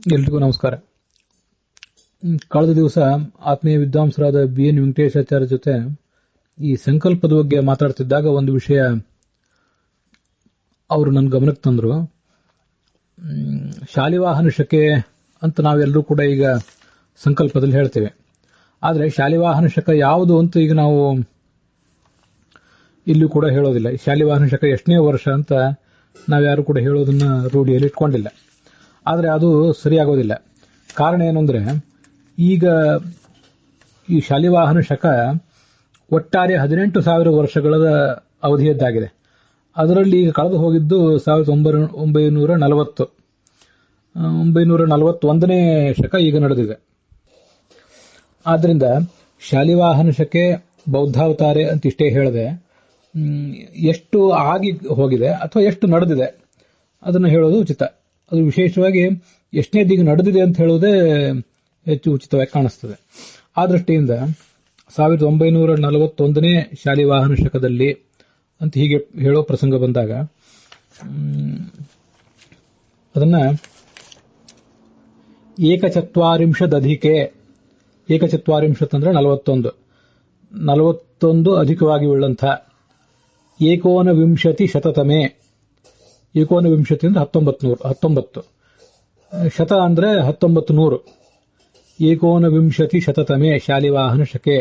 ಎಲ್ರಿಗೂ ನಮಸ್ಕಾರ. ಕಳೆದ ದಿವಸ ಆತ್ಮೀಯ ವಿದ್ವಾಂಸರಾದ BN ವೆಂಕಟೇಶಾಚಾರ್ಯ ಜೊತೆ ಈ ಸಂಕಲ್ಪದ ಬಗ್ಗೆ ಮಾತಾಡ್ತಿದ್ದಾಗ ಒಂದು ವಿಷಯ ಅವರು ನನ್ನ ಗಮನಕ್ಕೆ ತಂದ್ರು. ಶಾಲಿವಾಹನ ಶಕೆ ಅಂತ ನಾವೆಲ್ಲರೂ ಕೂಡ ಈಗ ಸಂಕಲ್ಪದಲ್ಲಿ ಹೇಳ್ತೇವೆ. ಆದರೆ ಶಾಲಿವಾಹನ ಶಕ ಯಾವುದು ಅಂತ ಈಗ ನಾವು ಇಲ್ಲೂ ಕೂಡ ಹೇಳೋದಿಲ್ಲ. ಶಾಲಿವಾಹನ ಶಕ ಎಷ್ಟನೇ ವರ್ಷ ಅಂತ ನಾವ್ಯಾರು ಕೂಡ ಹೇಳೋದನ್ನ ರೂಢಿಯಲ್ಲಿ ಇಟ್ಕೊಂಡಿಲ್ಲ. ಆದರೆ ಅದು ಸರಿಯಾಗೋದಿಲ್ಲ. ಕಾರಣ ಏನು ಅಂದ್ರೆ, ಈಗ ಈ ಶಾಲಿವಾಹನ ಶಕ ಒಟ್ಟಾರೆ 18,000 ವರ್ಷಗಳ ಅವಧಿಯದ್ದಾಗಿದೆ. ಅದರಲ್ಲಿ ಈಗ ಕಳೆದು ಹೋಗಿದ್ದು 1941ನೇ ಶಕ ಈಗ ನಡೆದಿದೆ. ಆದ್ರಿಂದ ಶಾಲಿವಾಹನ ಶಕೆ ಬೌದ್ಧಾವತಾರೆ ಅಂತ ಇಷ್ಟೇ ಹೇಳದೆ, ಎಷ್ಟು ಆಗಿ ಹೋಗಿದೆ ಅಥವಾ ಎಷ್ಟು ನಡೆದಿದೆ ಅದನ್ನು ಹೇಳೋದು ಉಚಿತ. ಅದು ವಿಶೇಷವಾಗಿ ಎಷ್ಟನೇದೀಗ ನಡೆದಿದೆ ಅಂತ ಹೇಳೋದೇ ಹೆಚ್ಚು ಉಚಿತವಾಗಿ ಕಾಣಿಸ್ತದೆ. ಆ ದೃಷ್ಟಿಯಿಂದ 1941ನೇ ಶಾಲಿವಾಹನ ಶಕದಲ್ಲಿ ಅಂತ ಹೀಗೆ ಹೇಳೋ ಪ್ರಸಂಗ ಬಂದಾಗ ಅದನ್ನ ಏಕಚತ್ವಾರಿಂಶತ್ ಅಂದ್ರೆ 41 ಅಧಿಕವಾಗಿ ಉಳ್ಳಂಥ ಏಕೋನವಿಂಶತಿ ಶತತಮೇ. ಏಕೋನವಿಂಶತಿ ಅಂದ್ರೆ 19 ಶತ ಅಂದ್ರೆ 1900. ಏಕೋನವಿಂಶತಿ ಶತತಮೇ ಶಾಲಿವಾಹನ ಶಕೆ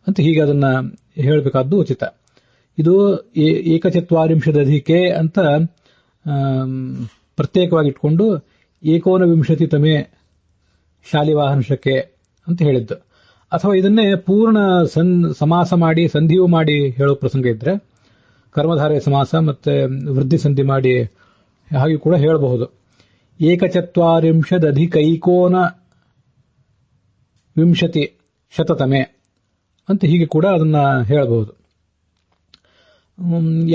ಅಂತ ಹೀಗೆ ಅದನ್ನ ಹೇಳಬೇಕಾದ್ದು ಉಚಿತ. ಇದು ಏಕಚತ್ವಾರಿಂಶದಧಿಕೆ ಅಂತ ಪ್ರತ್ಯೇಕವಾಗಿ ಇಟ್ಕೊಂಡು ಏಕೋನವಿಂಶತಿ ತಮೇ ಶಾಲಿವಾಹನ ಶಕೆ ಅಂತ ಹೇಳಿದ್ದು. ಅಥವಾ ಇದನ್ನೇ ಪೂರ್ಣ ಸಮಾಸ ಮಾಡಿ ಸಂಧಿಯೂ ಮಾಡಿ ಹೇಳೋ ಪ್ರಸಂಗ ಇದ್ರೆ ಕರ್ಮಧಾರಯ ಸಮಾಸ ಮತ್ತೆ ವೃದ್ಧಿ ಸಂಧಿ ಮಾಡಿ ಹಾಗೆ ಕೂಡ ಹೇಳಬಹುದು. ಏಕಚತ್ವಾರಿಂಶದಧಿಕೈಕೋನ ವಿಂಶತಿ ಶತತಮೆ ಅಂತ ಹೀಗೆ ಕೂಡ ಅದನ್ನ ಹೇಳಬಹುದು.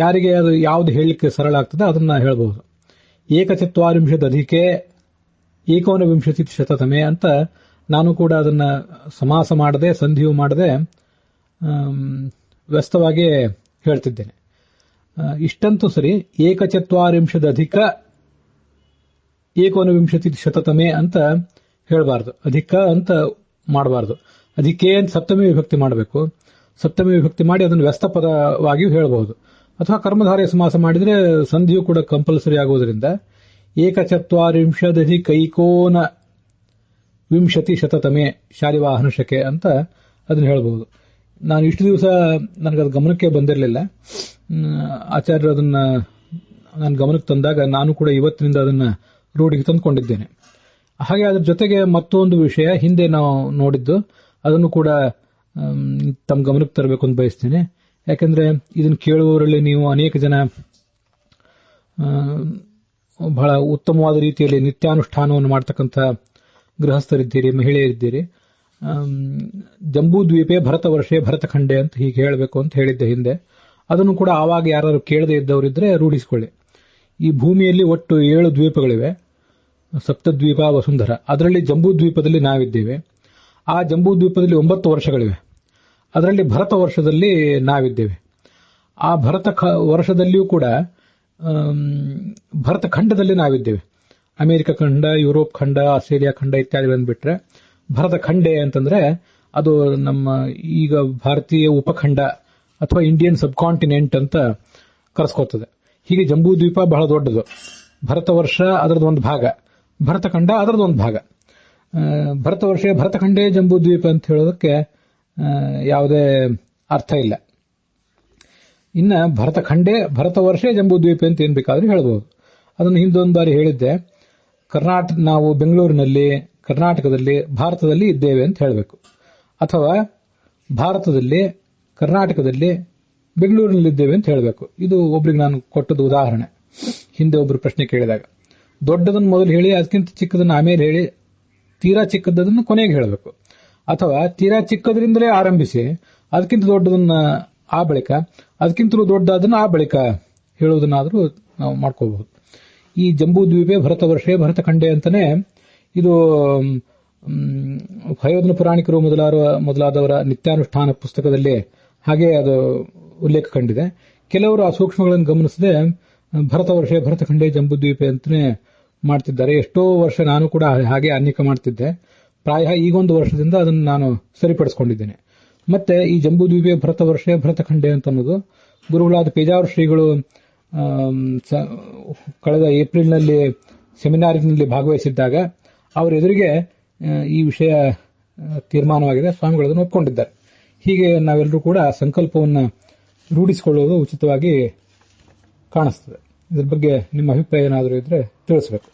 ಯಾರಿಗೆ ಅದು ಯಾವ್ದು ಹೇಳಲಿಕ್ಕೆ ಸರಳ ಆಗ್ತದೆ ಅದನ್ನ ಹೇಳಬಹುದು. ಏಕಚತ್ವಾರಿಂಶದಧಿಕೆ ಏಕೋನವಿಂಶತಿ ಶತತಮೆ ಅಂತ ನಾನು ಕೂಡ ಅದನ್ನ ಸಮಾಸ ಮಾಡದೆ ಸಂಧಿಯೂ ಮಾಡದೆ ವ್ಯಸ್ತವಾಗಿ ಹೇಳ್ತಿದ್ದೇನೆ. ಇಷ್ಟಂತೂ ಸರಿ. ಏಕಚತ್ವಾರಿಂಶದಧಿಕ ಏಕೋನವಿಂಶತಿ ಶತತಮೆ ಅಂತ ಹೇಳಬಾರ್ದು, ಅಧಿಕ ಅಂತ ಮಾಡಬಾರ್ದು. ಅಧಿಕೆ ಅಂತ ಸಪ್ತಮಿ ವಿಭಕ್ತಿ ಮಾಡಬೇಕು. ಸಪ್ತಮಿ ವಿಭಕ್ತಿ ಮಾಡಿ ಅದನ್ನು ವ್ಯಸ್ತ ಪದವಾಗಿಯೂ ಹೇಳಬಹುದು. ಅಥವಾ ಕರ್ಮಧಾರಯ ಸಮಾಸ ಮಾಡಿದ್ರೆ ಸಂಧಿಯೂ ಕೂಡ ಕಂಪಲ್ಸರಿ ಆಗುವುದರಿಂದ ಏಕಚತ್ವಾರಿಂಶದಧಿಕೈಕೋನ ವಿಂಶತಿ ಶತತಮೆ ಶಾಲಿವಾಹನ ಶಕೆ ಅಂತ ಅದನ್ನ ಹೇಳಬಹುದು. ನಾನು ಇಷ್ಟು ದಿವಸ ನನಗದು ಗಮನಕ್ಕೆ ಬಂದಿರಲಿಲ್ಲ. ಆಚಾರ್ಯರು ಅದನ್ನ ನನ್ನ ಗಮನಕ್ಕೆ ತಂದಾಗ ನಾನು ಕೂಡ ಇವತ್ತಿನಿಂದ ಅದನ್ನ ರೂಢಿಗೆ ತಂದುಕೊಂಡಿದ್ದೇನೆ. ಹಾಗೆ ಅದ್ರ ಜೊತೆಗೆ ಮತ್ತೊಂದು ವಿಷಯ ಹಿಂದೆ ನಾವು ನೋಡಿದ್ದು, ಅದನ್ನು ಕೂಡ ತಮ್ಮ ಗಮನಕ್ಕೆ ತರಬೇಕು ಅಂತ ಬಯಸ್ತೇನೆ. ಯಾಕಂದ್ರೆ ಇದನ್ನು ಕೇಳುವವರಲ್ಲಿ ನೀವು ಅನೇಕ ಜನ ಬಹಳ ಉತ್ತಮವಾದ ರೀತಿಯಲ್ಲಿ ನಿತ್ಯಾನುಷ್ಠಾನವನ್ನು ಮಾಡ್ತಕ್ಕಂಥ ಗೃಹಸ್ಥರಿದ್ದೀರಿ, ಮಹಿಳೆಯರಿದ್ದೀರಿ. ಜಂಬೂದ್ವೀಪೆ ಭರತ ವರ್ಷೆ ಭರತಖಂಡೆ ಅಂತ ಹೀಗೆ ಹೇಳಬೇಕು ಅಂತ ಹೇಳಿದ್ದೆ ಹಿಂದೆ. ಅದನ್ನು ಕೂಡ ಆವಾಗ ಯಾರು ಕೇಳದೇ ಇದ್ದವರಿದ್ರೆ ರೂಢಿಸಿಕೊಳ್ಳಿ. ಈ ಭೂಮಿಯಲ್ಲಿ ಒಟ್ಟು 7 ದ್ವೀಪಗಳಿವೆ. ಸಪ್ತದ್ವೀಪ ವಸುಂಧರ. ಅದರಲ್ಲಿ ಜಂಬೂದ್ವೀಪದಲ್ಲಿ ನಾವಿದ್ದೇವೆ. ಆ ಜಂಬೂದ್ವೀಪದಲ್ಲಿ 9 ವರ್ಷಗಳಿವೆ. ಅದರಲ್ಲಿ ಭರತ ವರ್ಷದಲ್ಲಿ ನಾವಿದ್ದೇವೆ. ಆ ಭರತ ವರ್ಷದಲ್ಲಿಯೂ ಕೂಡ ಭರತ ಖಂಡದಲ್ಲಿ ನಾವಿದ್ದೇವೆ. ಅಮೆರಿಕ ಖಂಡ, ಯುರೋಪ್ ಖಂಡ, ಆಸ್ಟ್ರೇಲಿಯಾ ಖಂಡ ಇತ್ಯಾದಿಗಳನ್ನು ಬಿಟ್ರೆ ಭರತ ಖಂಡೆ ಅಂತಂದ್ರೆ ಅದು ನಮ್ಮ ಈಗ ಭಾರತೀಯ ಉಪಖಂಡ ಅಥವಾ ಇಂಡಿಯನ್ ಸಬ್ ಕಾಂಟಿನೆಂಟ್ ಅಂತ ಕರೆಸ್ಕೋತದೆ. ಹೀಗೆ ಜಂಬೂದ್ವೀಪ ಬಹಳ ದೊಡ್ಡದು. ಭರತ ವರ್ಷ ಅದರದ್ದು ಒಂದು ಭಾಗ, ಭರತಖಂಡ ಅದರದ್ದು ಒಂದು ಭಾಗ. ಭರತ ವರ್ಷ ಭರತಖಂಡೇ ಜಂಬೂದ್ವೀಪ ಅಂತ ಹೇಳೋದಕ್ಕೆ ಯಾವುದೇ ಅರ್ಥ ಇಲ್ಲ. ಇನ್ನ ಭರತಖಂಡೇ ಭರತ ವರ್ಷ ಜಂಬೂದ್ವೀಪ ಅಂತ ಏನ್ ಬೇಕಾದ್ರೂ ಹೇಳಬಹುದು. ಅದನ್ನು ಹಿಂದೊಂದು ಬಾರಿ ಹೇಳಿದ್ದೆ. ನಾವು ಬೆಂಗಳೂರಿನಲ್ಲಿ, ಕರ್ನಾಟಕದಲ್ಲಿ, ಭಾರತದಲ್ಲಿ ಇದ್ದೇವೆ ಅಂತ ಹೇಳಬೇಕು. ಅಥವಾ ಭಾರತದಲ್ಲಿ, ಕರ್ನಾಟಕದಲ್ಲಿ, ಬೆಂಗಳೂರಿನಲ್ಲಿದ್ದೇವೆ ಅಂತ ಹೇಳಬೇಕು. ಇದು ಒಬ್ರಿಗೆ ನಾನು ಕೊಟ್ಟದ್ದು ಉದಾಹರಣೆ. ಹಿಂದೆ ಒಬ್ರು ಪ್ರಶ್ನೆ ಕೇಳಿದಾಗ ದೊಡ್ಡದನ್ನು ಮೊದಲು ಹೇಳಿ ಅದಕ್ಕಿಂತ ಚಿಕ್ಕದನ್ನು ಆಮೇಲೆ ಹೇಳಿ ತೀರಾ ಚಿಕ್ಕದನ್ನು ಕೊನೆಗೆ ಹೇಳಬೇಕು. ಅಥವಾ ತೀರಾ ಚಿಕ್ಕದ್ರಿಂದಲೇ ಆರಂಭಿಸಿ ಅದಕ್ಕಿಂತ ದೊಡ್ಡದನ್ನ ಆ ಬಳಿಕ, ಅದಕ್ಕಿಂತಲೂ ದೊಡ್ಡದನ್ನ ಆ ಬಳಿಕ ಹೇಳುವುದನ್ನಾದರೂ ನಾವು ಮಾಡ್ಕೋಬಹುದು. ಈ ಜಂಬೂದ್ವೀಪೆ ಭರತ ವರ್ಷೆ ಭರತಖಂಡೆ ಅಂತಾನೆ ಇದು ಭಯೋಧನ ಪುರಾಣಿಕರು ಮೊದಲಾದವರ ನಿತ್ಯಾನುಷ್ಠಾನ ಪುಸ್ತಕದಲ್ಲಿ ಹಾಗೆ ಅದು ಉಲ್ಲೇಖ ಕಂಡಿದೆ. ಕೆಲವರು ಆ ಸೂಕ್ಷ್ಮಗಳನ್ನು ಗಮನಿಸದೆ ಭರತ ವರ್ಷ ಭರತಖಂಡೆ ಜಂಬೂದ್ವೀಪೆ ಅಂತಾನೆ ಮಾಡ್ತಿದ್ದಾರೆ. ಎಷ್ಟೋ ವರ್ಷ ನಾನು ಕೂಡ ಹಾಗೆ ಅನೇಕ ಮಾಡ್ತಿದ್ದೆ. ಪ್ರಾಯ ಈಗೊಂದು ವರ್ಷದಿಂದ ಅದನ್ನು ನಾನು ಸರಿಪಡಿಸಿಕೊಂಡಿದ್ದೇನೆ. ಮತ್ತೆ ಈ ಜಂಬೂದ್ವೀಪೀಯ ಭರತ ವರ್ಷ ಭರತಖಂಡೆ ಅಂತ ಅನ್ನೋದು ಗುರುಗಳಾದ ಪೇಜಾವರ ಶ್ರೀಗಳು ಕಳೆದ ಏಪ್ರಿಲ್ನಲ್ಲಿ ಸೆಮಿನಾರಿನಲ್ಲಿ ಭಾಗವಹಿಸಿದ್ದಾಗ ಅವರ ಎದುರಿಗೆ ಈ ವಿಷಯ ತೀರ್ಮಾನವಾಗಿದೆ. ಸ್ವಾಮಿಗಳು ಅದನ್ನು ಒಪ್ಪಿಕೊಂಡಿದ್ದಾರೆ. ಹೀಗೆ ನಾವೆಲ್ಲರೂ ಕೂಡ ಸಂಕಲ್ಪವನ್ನು ರೂಢಿಸಿಕೊಳ್ಳುವುದು ಉಚಿತವಾಗಿ ಕಾಣಿಸ್ತದೆ. ಇದ್ರ ಬಗ್ಗೆ ನಿಮ್ಮ ಅಭಿಪ್ರಾಯ ಏನಾದರೂ ಇದ್ರೆ ತಿಳಿಸಬೇಕು.